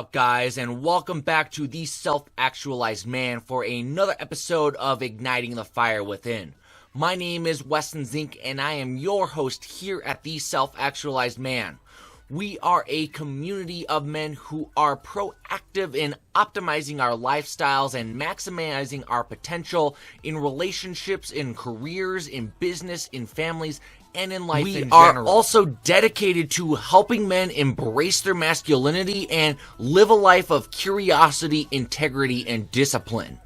up, guys, and welcome back to the Self-Actualized Man for another episode of Igniting the Fire Within. My name is Weston Zink, and I am your host here at the Self-Actualized Man. We are a community of men who are proactive in optimizing our lifestyles and maximizing our potential in relationships, in careers, in business, in families, and in life in general. We are also dedicated to helping men embrace their masculinity and live a life of curiosity, integrity, and discipline.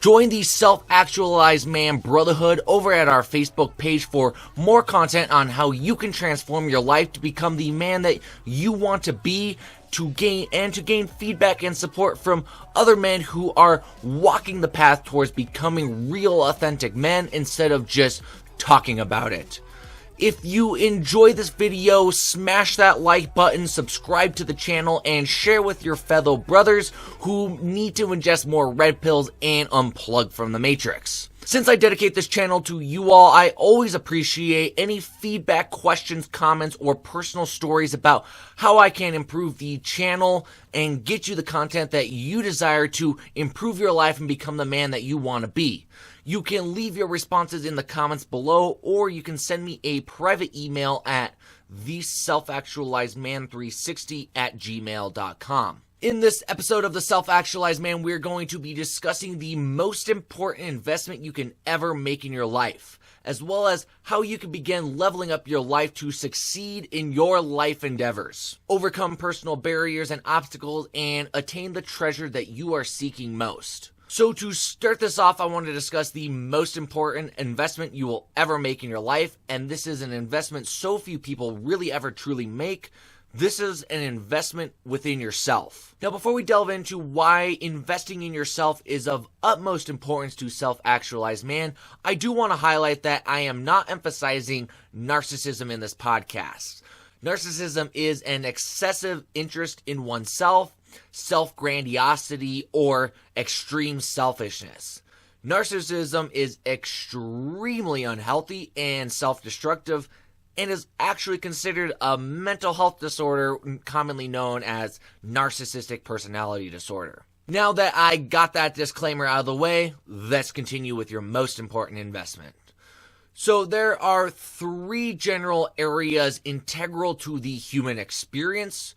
Join the Self-Actualized Man Brotherhood over at our Facebook page for more content on how you can transform your life to become the man that you want to be, to gain feedback and support from other men who are walking the path towards becoming real, authentic men instead of just talking about it. If you enjoy this video, smash that like button, subscribe to the channel, and share with your fellow brothers who need to ingest more red pills and unplug from the Matrix. Since I dedicate this channel to you all, I always appreciate any feedback, questions, comments, or personal stories about how I can improve the channel and get you the content that you desire to improve your life and become the man that you want to be. You can leave your responses in the comments below, or you can send me a private email at theselfactualizedman360@gmail.com. In this episode of the Self-Actualized Man, we're going to be discussing the most important investment you can ever make in your life, as well as how you can begin leveling up your life to succeed in your life endeavors, overcome personal barriers and obstacles, and attain the treasure that you are seeking most. So to start this off, I want to discuss the most important investment you will ever make in your life, and this is an investment so few people really ever truly make. This is an investment within yourself. Now, before we delve into why investing in yourself is of utmost importance to Self-Actualized Man, I do want to highlight that I am not emphasizing narcissism in this podcast. Narcissism is an excessive interest in oneself, self-grandiosity, or extreme selfishness. Narcissism is extremely unhealthy and self-destructive, and is actually considered a mental health disorder commonly known as narcissistic personality disorder. Now that I got that disclaimer out of the way, let's continue with your most important investment. So there are three general areas integral to the human experience: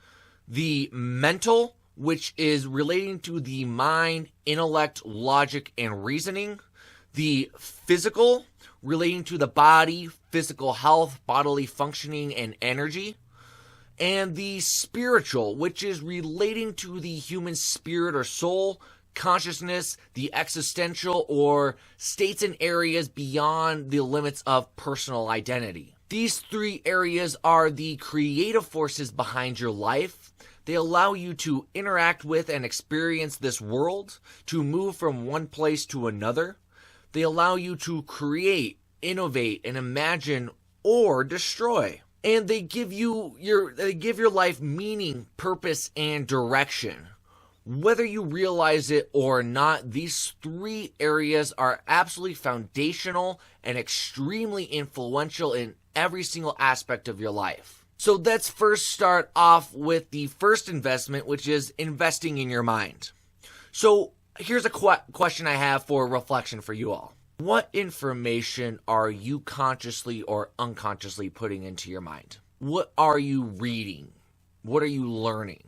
the mental, which is relating to the mind, intellect, logic, and reasoning; the physical, relating to the body, physical health, bodily functioning, and energy; and the spiritual, which is relating to the human spirit or soul, consciousness, the existential, or states and areas beyond the limits of personal identity. These three areas are the creative forces behind your life. They allow you to interact with and experience this world, to move from one place to another. They allow you to create, innovate, and imagine or destroy. And they give your life meaning, purpose, and direction. Whether you realize it or not, these three areas are absolutely foundational and extremely influential in every single aspect of your life. So let's first start off with the first investment, which is investing in your mind. So here's a question I have for reflection for you all. What information are you consciously or unconsciously putting into your mind? What are you reading? What are you learning?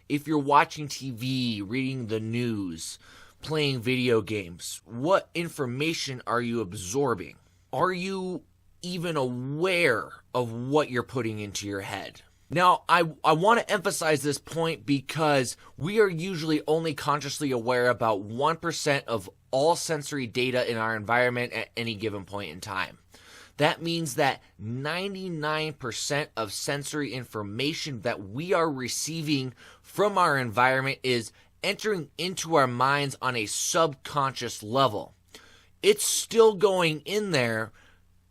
If you're watching TV, reading the news, playing video games, what information are you absorbing? Are you even aware of what you're putting into your head? Now, I want to emphasize this point because we are usually only consciously aware about 1% of all sensory data in our environment at any given point in time. That means that 99% of sensory information that we are receiving from our environment is entering into our minds on a subconscious level. It's still going in there.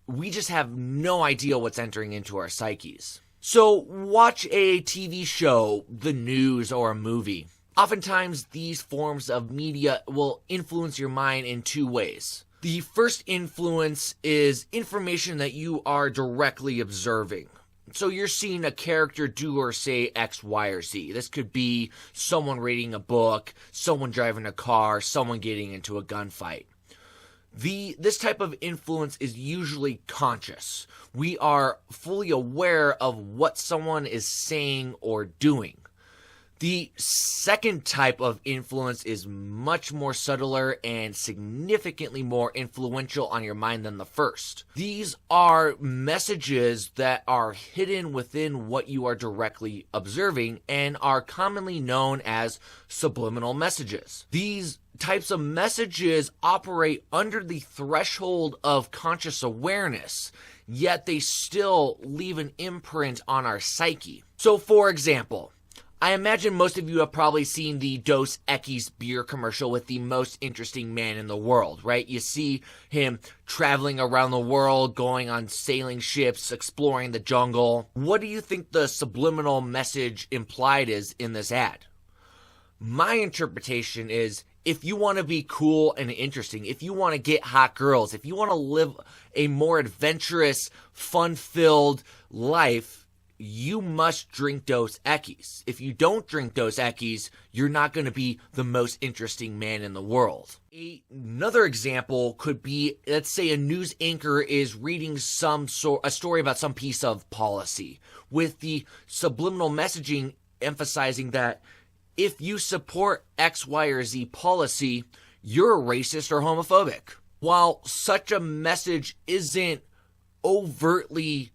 We just have no idea what's entering into our psyches. So watch a TV show, the news, or a movie. Oftentimes, these forms of media will influence your mind in two ways. The first influence is information that you are directly observing. So you're seeing a character do or say X, Y, or Z. This could be someone reading a book, someone driving a car, someone getting into a gunfight. This type of influence is usually conscious. We are fully aware of what someone is saying or doing. The second type of influence is much more subtler and significantly more influential on your mind than the first. These are messages that are hidden within what you are directly observing and are commonly known as subliminal messages. These types of messages operate under the threshold of conscious awareness, yet they still leave an imprint on our psyche. So, for example, I imagine most of you have probably seen the Dos Equis beer commercial with the most interesting man in the world, right? You see him traveling around the world, going on sailing ships, exploring the jungle. What do you think the subliminal message implied is in this ad? My interpretation is, if you want to be cool and interesting, if you want to get hot girls, if you want to live a more adventurous, fun-filled life, you must drink Dos Equis. If you don't drink Dos Equis, you're not going to be the most interesting man in the world. Another example could be, let's say a news anchor is reading a story about some piece of policy, with the subliminal messaging emphasizing that if you support X, Y, or Z policy, you're a racist or homophobic. While such a message isn't overtly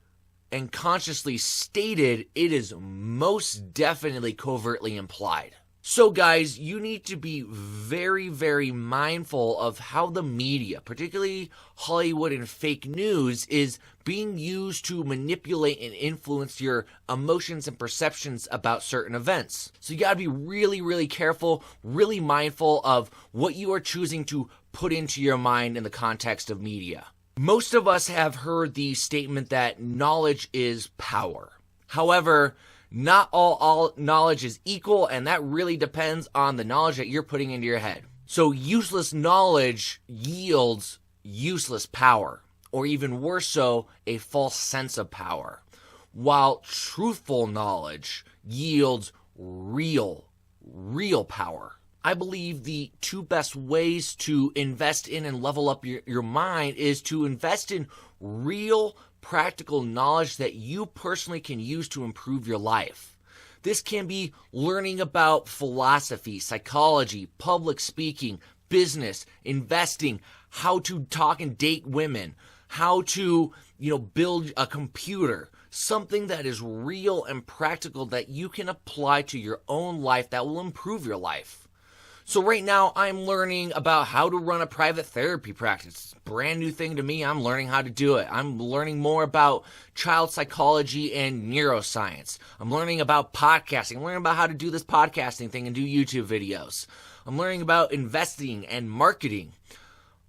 and consciously stated, it is most definitely covertly implied. So guys, you need to be very, very mindful of how the media, particularly Hollywood and fake news, is being used to manipulate and influence your emotions and perceptions about certain events. So you gotta be really, really careful, really mindful of what you are choosing to put into your mind in the context of media. Most of us have heard the statement that knowledge is power. However, not all knowledge is equal, and that really depends on the knowledge that you're putting into your head. So useless knowledge yields useless power, or even worse so, a false sense of power, while truthful knowledge yields real power. I believe the two best ways to invest in and level up your mind is to invest in real, practical knowledge that you personally can use to improve your life. This can be learning about philosophy, psychology, public speaking, business, investing, how to talk and date women, how to, build a computer, something that is real and practical that you can apply to your own life that will improve your life. So right now, I'm learning about how to run a private therapy practice. It's a brand new thing to me. I'm learning how to do it. I'm learning more about child psychology and neuroscience. I'm learning about podcasting. I'm learning about how to do this podcasting thing and do YouTube videos. I'm learning about investing and marketing.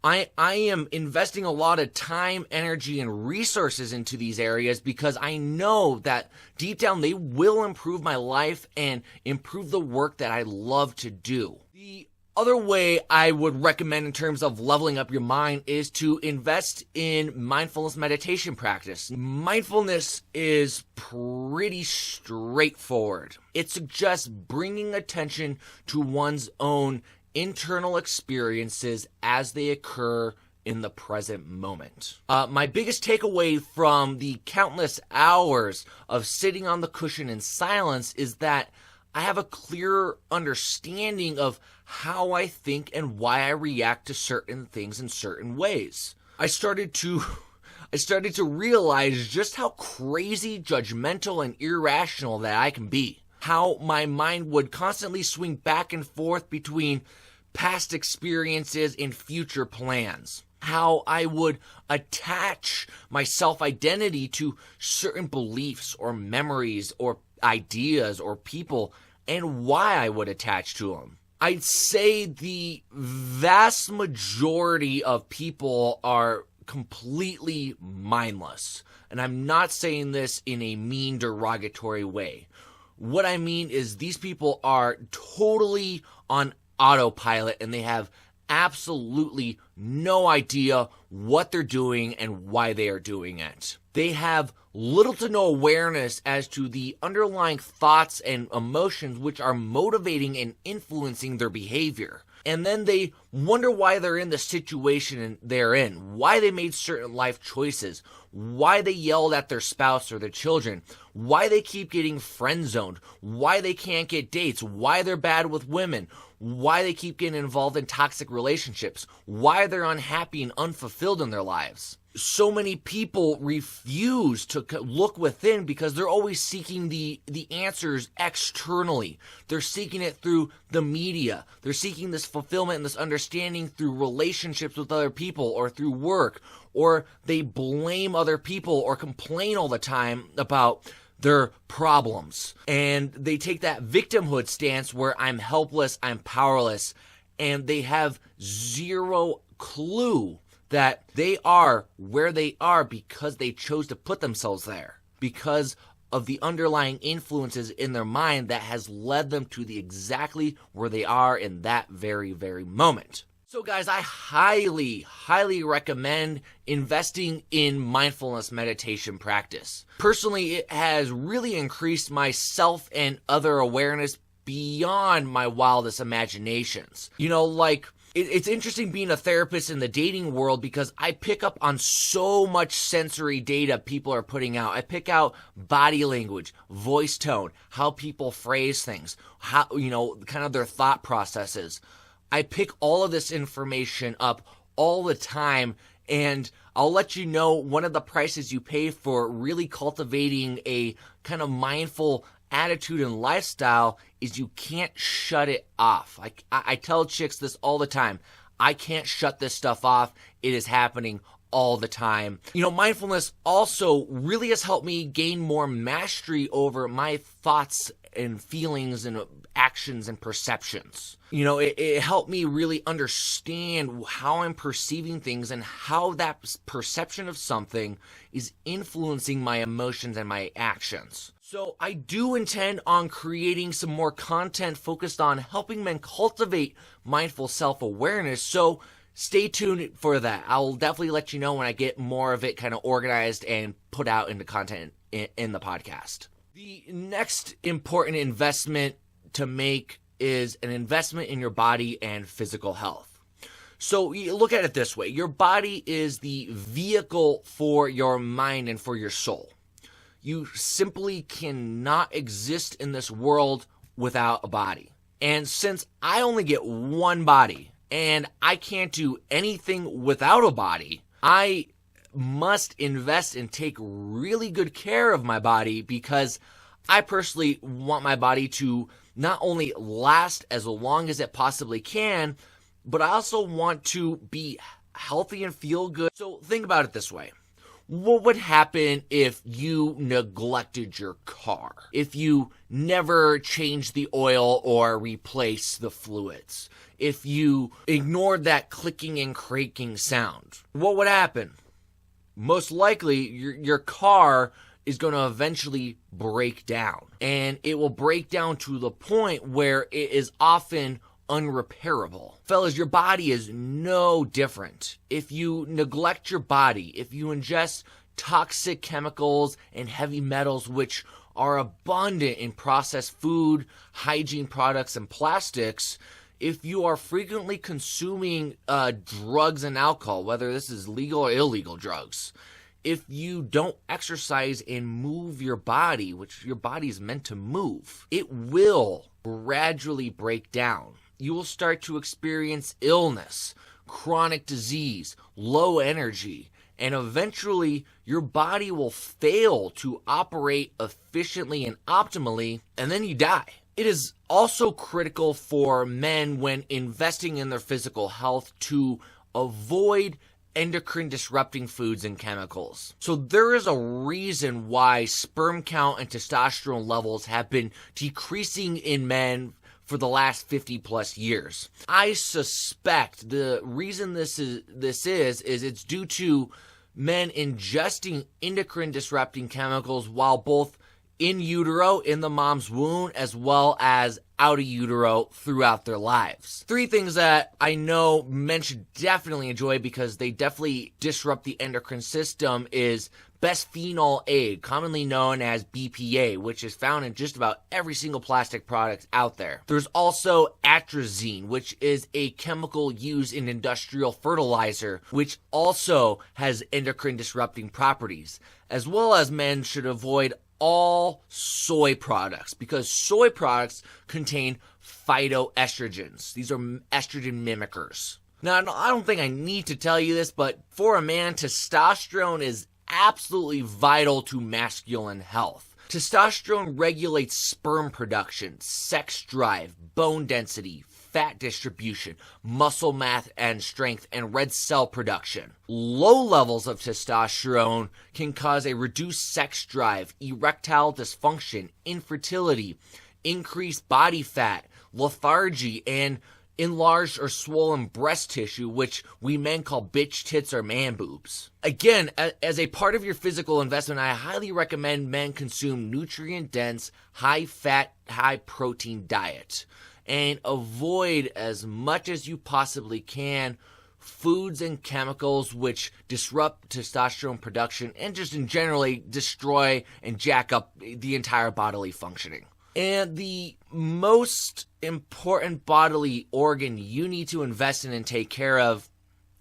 I am investing a lot of time, energy, and resources into these areas because I know that deep down they will improve my life and improve the work that I love to do. The other way I would recommend in terms of leveling up your mind is to invest in mindfulness meditation practice. Mindfulness is pretty straightforward. It suggests bringing attention to one's own internal experiences as they occur in the present moment. My biggest takeaway from the countless hours of sitting on the cushion in silence is that I have a clearer understanding of how I think and why I react to certain things in certain ways. I started to realize just how crazy, judgmental, and irrational that I can be. How my mind would constantly swing back and forth between past experiences and future plans. How I would attach my self-identity to certain beliefs or memories or ideas or people, and why I would attach to them. I'd say the vast majority of people are completely mindless. And I'm not saying this in a mean, derogatory way. What I mean is these people are totally on autopilot and they have absolutely no idea what they're doing and why they are doing it. They have little to no awareness as to the underlying thoughts and emotions which are motivating and influencing their behavior. And then they wonder why they're in the situation they're in, why they made certain life choices, why they yelled at their spouse or their children, why they keep getting friend-zoned, why they can't get dates, why they're bad with women, why they keep getting involved in toxic relationships, why they're unhappy and unfulfilled in their lives. So many people refuse to look within because they're always seeking the answers externally. They're seeking it through the media. They're seeking this fulfillment and this understanding through relationships with other people or through work, or they blame other people or complain all the time about their problems. And they take that victimhood stance where I'm helpless, I'm powerless, and they have zero clue that they are where they are because they chose to put themselves there, because of the underlying influences in their mind that has led them to the exactly where they are in that very, very moment. So guys, I highly, highly recommend investing in mindfulness meditation practice. Personally, it has really increased my self and other awareness beyond my wildest imaginations. It's interesting being a therapist in the dating world because I pick up on so much sensory data people are putting out. I pick out body language, voice tone, how people phrase things, how, kind of their thought processes. I pick all of this information up all the time, and I'll let you know one of the prices you pay for really cultivating a kind of mindful attitude and lifestyle is you can't shut it off. I tell chicks this all the time. I can't shut this stuff off. It is happening all the time. Mindfulness also really has helped me gain more mastery over my thoughts and feelings and actions and perceptions. It helped me really understand how I'm perceiving things and how that perception of something is influencing my emotions and my actions. So I do intend on creating some more content focused on helping men cultivate mindful self-awareness. So stay tuned for that. I'll definitely let you know when I get more of it kind of organized and put out into content in the podcast. The next important investment to make is an investment in your body and physical health. So you look at it this way. Your body is the vehicle for your mind and for your soul. You simply cannot exist in this world without a body. And since I only get one body and I can't do anything without a body, I must invest and take really good care of my body because I personally want my body to not only last as long as it possibly can, but I also want to be healthy and feel good. So think about it this way. What would happen if you neglected your car? If you never changed the oil or replaced the fluids? If you ignored that clicking and cranking sound? What would happen? Most likely, your car is going to eventually break down. And it will break down to the point where it is often unrepairable. Fellas, your body is no different. If you neglect your body, if you ingest toxic chemicals and heavy metals, which are abundant in processed food, hygiene products, and plastics, if you are frequently consuming drugs and alcohol, whether this is legal or illegal drugs, if you don't exercise and move your body, which your body is meant to move, it will gradually break down. You will start to experience illness, chronic disease, low energy, and eventually your body will fail to operate efficiently and optimally, and then you die. It is also critical for men when investing in their physical health to avoid endocrine disrupting foods and chemicals. So there is a reason why sperm count and testosterone levels have been decreasing in men for the last 50 plus years. I suspect the reason this is it's due to men ingesting endocrine disrupting chemicals while both in utero, in the mom's womb, as well as out of utero throughout their lives. 3 things that I know men should definitely enjoy because they definitely disrupt the endocrine system is bisphenol A, commonly known as BPA, which is found in just about every single plastic product out there. There's also atrazine, which is a chemical used in industrial fertilizer, which also has endocrine disrupting properties. As well as men should avoid all soy products because soy products contain phytoestrogens. These are estrogen mimickers. Now, I don't think I need to tell you this, but for a man, testosterone is absolutely vital to masculine health. Testosterone regulates sperm production, sex drive, bone density, fat distribution, muscle mass and strength, and red cell production. Low levels of testosterone can cause a reduced sex drive, erectile dysfunction, infertility, increased body fat, lethargy, and enlarged or swollen breast tissue, which we men call bitch tits or man boobs. Again, as a part of your physical investment, I highly recommend men consume nutrient-dense, high-fat, high-protein diet and avoid as much as you possibly can foods and chemicals which disrupt testosterone production and just in generally destroy and jack up the entire bodily functioning. And the most important bodily organ you need to invest in and take care of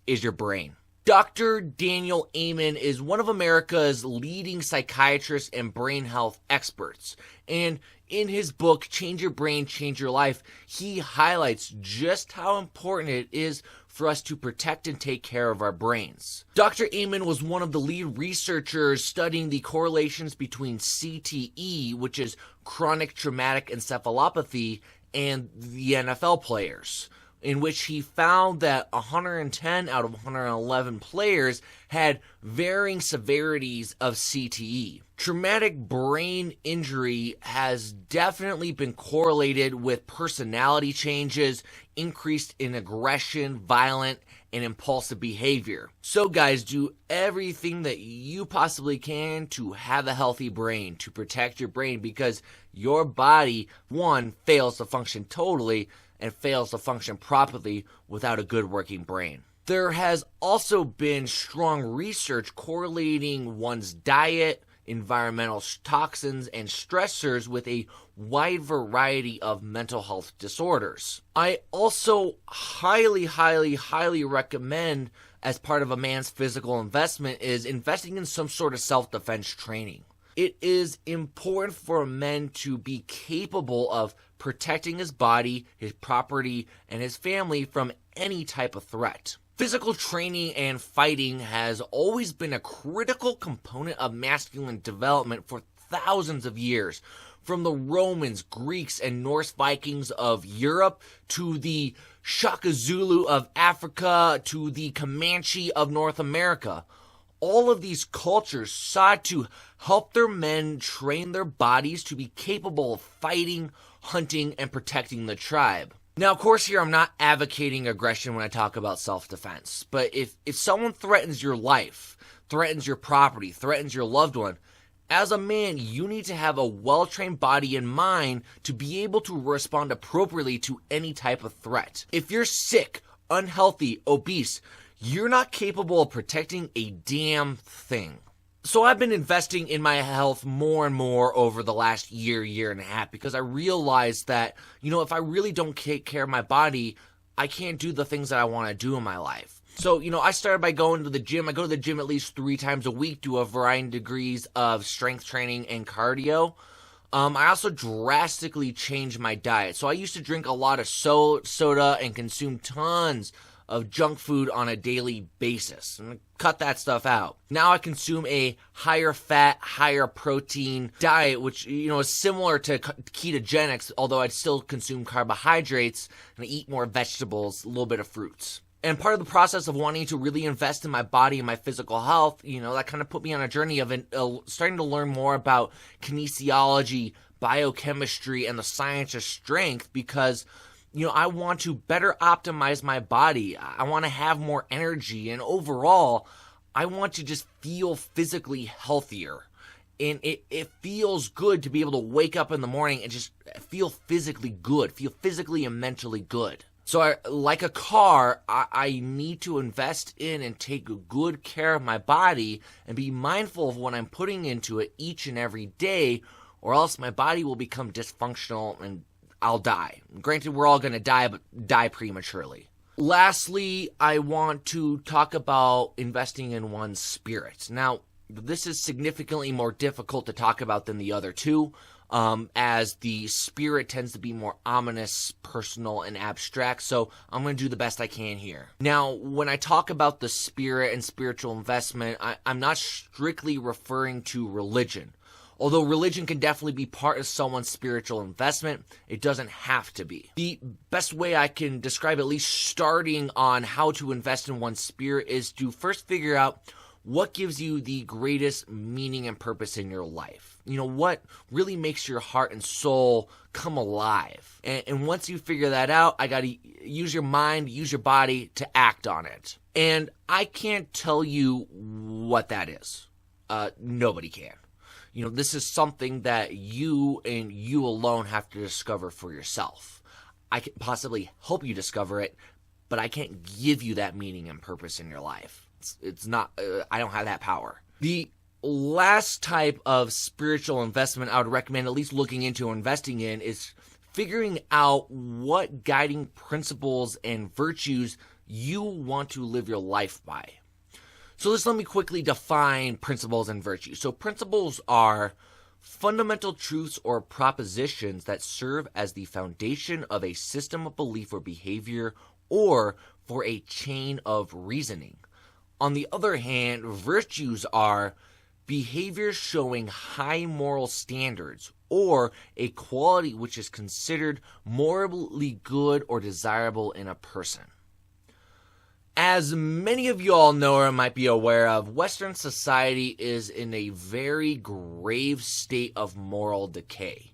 is your brain. Dr. Daniel Amen is one of America's leading psychiatrists and brain health experts. And in his book, Change Your Brain, Change Your Life, he highlights just how important it is for us to protect and take care of our brains. Dr. Amen was one of the lead researchers studying the correlations between CTE, which is chronic traumatic encephalopathy, and the NFL players, in which he found that 110 out of 111 players had varying severities of CTE. Traumatic brain injury has definitely been correlated with personality changes, increased in aggression, violent, and impulsive behavior. So guys, do everything that you possibly can to have a healthy brain, to protect your brain, because your body, one, fails to function totally and fails to function properly without a good working brain. There has also been strong research correlating one's diet, environmental toxins, and stressors with a wide variety of mental health disorders. I also highly recommend, as part of a man's physical investment, is investing in some sort of self-defense training. It is important for men to be capable of protecting his body, his property, and his family from any type of threat. Physical training and fighting has always been a critical component of masculine development for thousands of years. From the Romans, Greeks, and Norse Vikings of Europe to the Shaka Zulu of Africa to the Comanche of North America. All of these cultures sought to help their men train their bodies to be capable of fighting, hunting, and protecting the tribe. Now, of course, here I'm not advocating aggression when I talk about self-defense, but if someone threatens your life, threatens your property, threatens your loved one, as a man, you need to have a well-trained body and mind to be able to respond appropriately to any type of threat. If you're sick, unhealthy, obese, you're not capable of protecting a damn thing. So I've been investing in my health more and more over the last year and a half, because I realized that, if I really don't take care of my body, I can't do the things that I want to do in my life. So, I started by going to the gym. I go to the gym at least 3 times a week, do a variety of degrees of strength training and cardio. I also drastically changed my diet. So I used to drink a lot of soda and consume tons of junk food on a daily basis. I'm gonna cut that stuff out. Now I consume a higher fat, higher protein diet, which, is similar to ketogenics, although I'd still consume carbohydrates and I eat more vegetables, a little bit of fruits. And part of the process of wanting to really invest in my body and my physical health, that kind of put me on a journey of starting to learn more about kinesiology, biochemistry, and the science of strength, because I want to better optimize my body. I want to have more energy. And overall, I want to just feel physically healthier. And it feels good to be able to wake up in the morning and just feel physically good, feel physically and mentally good. So like a car, I need to invest in and take good care of my body and be mindful of what I'm putting into it each and every day, or else my body will become dysfunctional and I'll die. Granted, we're all going to die, but die prematurely. Lastly, I want to talk about investing in one's spirit. Now, this is significantly more difficult to talk about than the other two, as the spirit tends to be more ominous, personal, and abstract, so I'm going to do the best I can here. Now, when I talk about the spirit and spiritual investment, I'm not strictly referring to religion. Although religion can definitely be part of someone's spiritual investment, it doesn't have to be. The best way I can describe, at least starting on how to invest in one's spirit, is to first figure out what gives you the greatest meaning and purpose in your life. You know, what really makes your heart and soul come alive. And once you figure that out, I got to use your mind, use your body to act on it. And I can't tell you what that is. Nobody can. You know, this is something that you and you alone have to discover for yourself. I can possibly help you discover it, but I can't give you that meaning and purpose in your life. It's not, I don't have that power. The last type of spiritual investment I would recommend at least looking into investing in is figuring out what guiding principles and virtues you want to live your life by. So let me quickly define principles and virtues. So principles are fundamental truths or propositions that serve as the foundation of a system of belief or behavior, or for a chain of reasoning. On the other hand, virtues are behaviors showing high moral standards, or a quality which is considered morally good or desirable in a person. As many of you all know or might be aware of, Western society is in a very grave state of moral decay.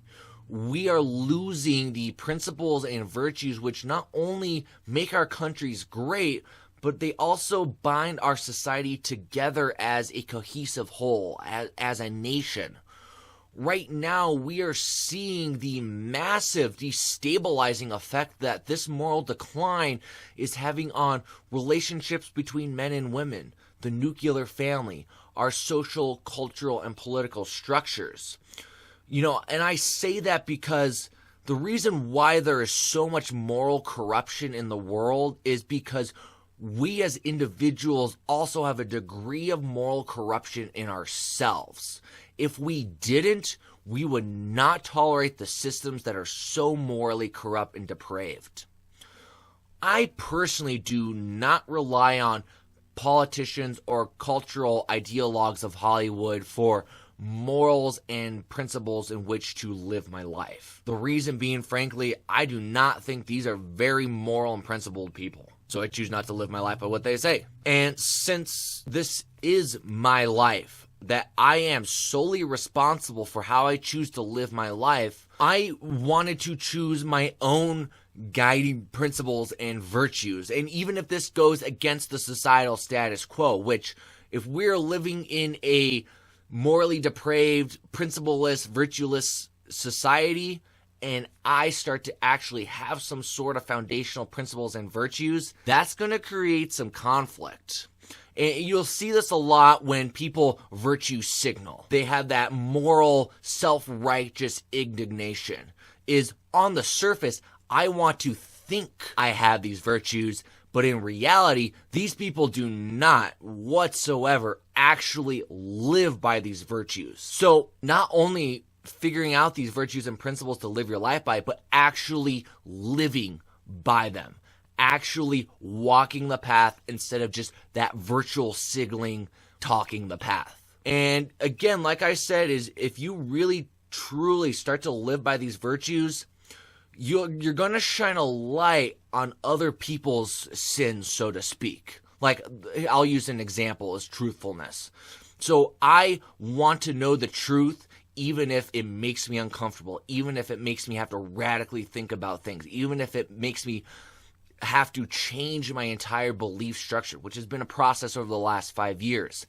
We are losing the principles and virtues which not only make our countries great, but they also bind our society together as a cohesive whole, as a nation. Right now, we are seeing the massive destabilizing effect that this moral decline is having on relationships between men and women, the nuclear family, our social, cultural, and political structures. You know, and I say that because the reason why there is so much moral corruption in the world is because we as individuals also have a degree of moral corruption in ourselves. If we didn't, we would not tolerate the systems that are so morally corrupt and depraved. I personally do not rely on politicians or cultural ideologues of Hollywood for morals and principles in which to live my life. The reason being, frankly, I do not think these are very moral and principled people. So I choose not to live my life by what they say. And since this is my life, that I am solely responsible for how I choose to live my life, I wanted to choose my own guiding principles and virtues. And even if this goes against the societal status quo, which if we're living in a morally depraved, principleless, virtueless society, and I start to actually have some sort of foundational principles and virtues, that's going to create some conflict. And you'll see this a lot when people virtue signal. They have that moral, self-righteous indignation. Is on the surface, I want to think I have these virtues, but in reality, these people do not whatsoever actually live by these virtues. So not only figuring out these virtues and principles to live your life by, but actually living by them. Actually walking the path instead of just that virtual signaling, talking the path. And again, like I said, is if you really truly start to live by these virtues, you're going to shine a light on other people's sins, so to speak. Like, I'll use an example as truthfulness. So I want to know the truth, even if it makes me uncomfortable, even if it makes me have to radically think about things, even if it makes me have to change my entire belief structure, which has been a process over the last 5 years.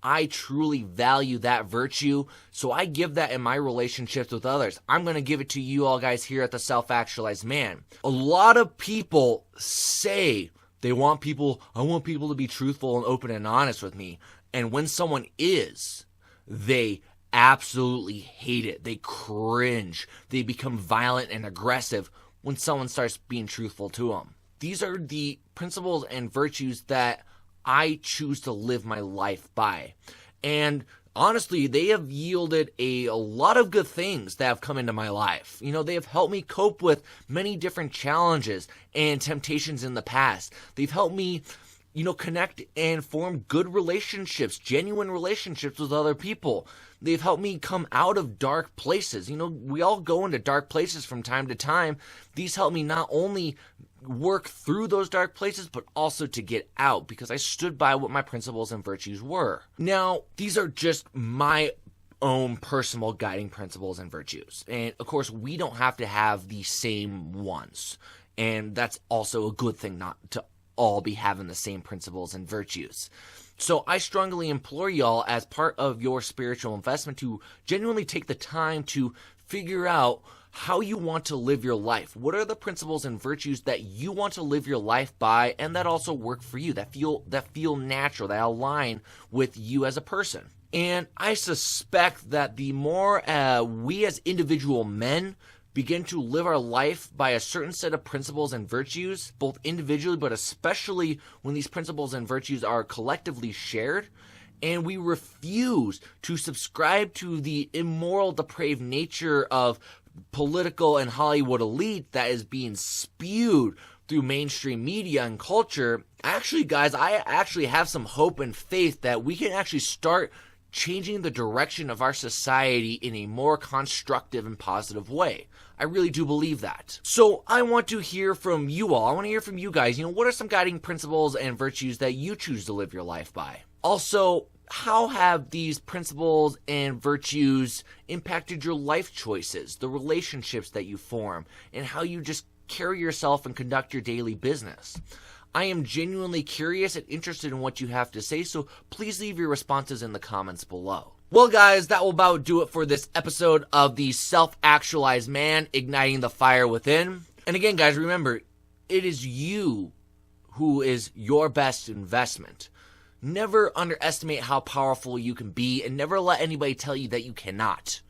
I truly value that virtue, so I give that in my relationships with others. I'm going to give it to you all guys here at the Self-Actualized Man. A lot of people say I want people to be truthful and open and honest with me. And when someone is, they absolutely hate it. They cringe. They become violent and aggressive when someone starts being truthful to them. These are the principles and virtues that I choose to live my life by. And honestly, they have yielded a lot of good things that have come into my life. They have helped me cope with many different challenges and temptations in the past. They've helped me, connect and form good relationships, genuine relationships with other people. They've helped me come out of dark places. We all go into dark places from time to time. These help me not only work through those dark places, but also to get out, because I stood by what my principles and virtues were. Now, these are just my own personal guiding principles and virtues. And of course, we don't have to have the same ones. And that's also a good thing, not to all be having the same principles and virtues. So I strongly implore y'all, as part of your spiritual investment, to genuinely take the time to figure out how you want to live your life. What are the principles and virtues that you want to live your life by, and that also work for you, that feel natural, that align with you as a person? And I suspect that the more we as individual men begin to live our life by a certain set of principles and virtues, both individually, but especially when these principles and virtues are collectively shared, and we refuse to subscribe to the immoral, depraved nature of political and Hollywood elite that is being spewed through mainstream media and culture. Actually, guys, I actually have some hope and faith that we can actually start changing the direction of our society in a more constructive and positive way. I really do believe that. So I want to hear from you all. I want to hear from you guys. What are some guiding principles and virtues that you choose to live your life by? Also, how have these principles and virtues impacted your life choices, the relationships that you form, and how you just carry yourself and conduct your daily business? I am genuinely curious and interested in what you have to say, so please leave your responses in the comments below. Well, guys, that will about do it for this episode of the Self-Actualized Man, Igniting the Fire Within. And again, guys, remember, it is you who is your best investment. Never underestimate how powerful you can be, and never let anybody tell you that you cannot.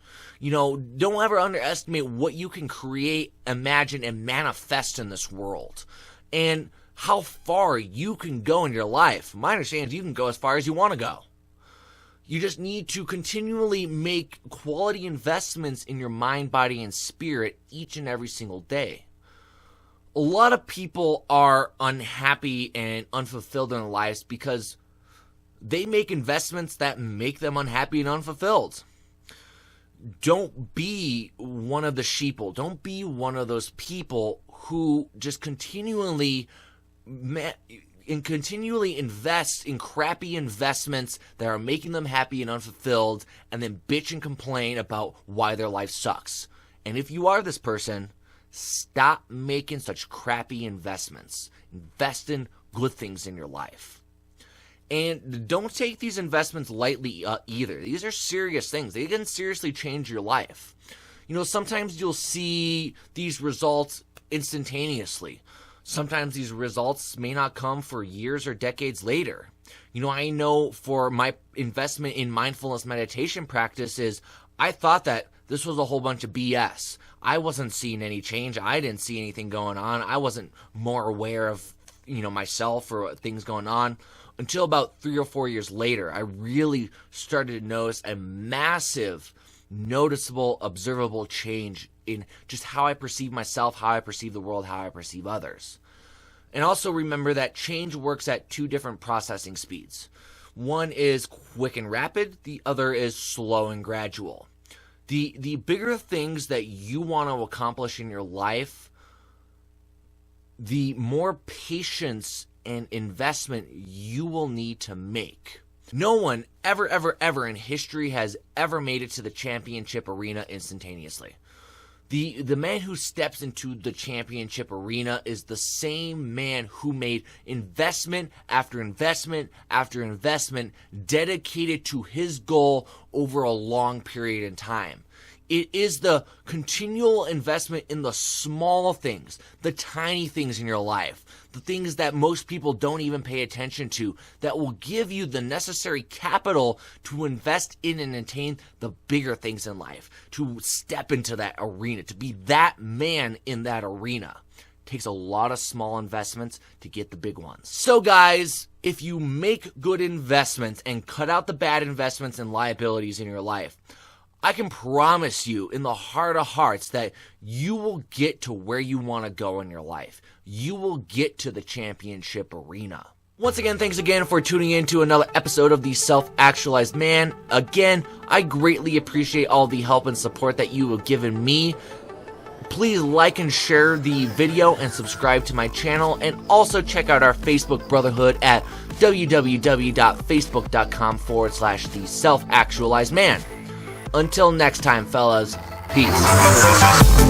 Don't ever underestimate what you can create, imagine, and manifest in this world. And how far you can go in your life. My understanding is you can go as far as you want to go. You just need to continually make quality investments in your mind, body, and spirit each and every single day. A lot of people are unhappy and unfulfilled in their lives because they make investments that make them unhappy and unfulfilled. Don't be one of the sheeple. Don't be one of those people who just continually invest in crappy investments that are making them happy and unfulfilled, and then bitch and complain about why their life sucks. And if you are this person, stop making such crappy investments. Invest in good things in your life. And don't take these investments lightly either. These are serious things. They can seriously change your life. Sometimes you'll see these results instantaneously. Sometimes these results may not come for years or decades later. I know for my investment in mindfulness meditation practices, I thought that this was a whole bunch of BS. I wasn't seeing any change. I didn't see anything going on. I wasn't more aware of, myself or things going on until about 3 or 4 years later. I really started to notice a massive, noticeable, observable change in just how I perceive myself, how I perceive the world, how I perceive others. And also remember that change works at 2 different processing speeds. One is quick and rapid, the other is slow and gradual. The bigger things that you want to accomplish in your life, the more patience and investment you will need to make. No one ever in history has ever made it to the championship arena instantaneously. The man who steps into the championship arena is the same man who made investment after investment after investment dedicated to his goal over a long period in time. It is the continual investment in the small things, the tiny things in your life, the things that most people don't even pay attention to, that will give you the necessary capital to invest in and attain the bigger things in life, to step into that arena, to be that man in that arena. It takes a lot of small investments to get the big ones. So guys, if you make good investments and cut out the bad investments and liabilities in your life, I can promise you in the heart of hearts that you will get to where you want to go in your life. You will get to the championship arena. Once again, thanks again for tuning in to another episode of the Self-Actualized Man. Again, I greatly appreciate all the help and support that you have given me. Please like and share the video and subscribe to my channel, and also check out our Facebook Brotherhood at www.facebook.com/the Self-Actualized Man. Until next time, fellas, peace.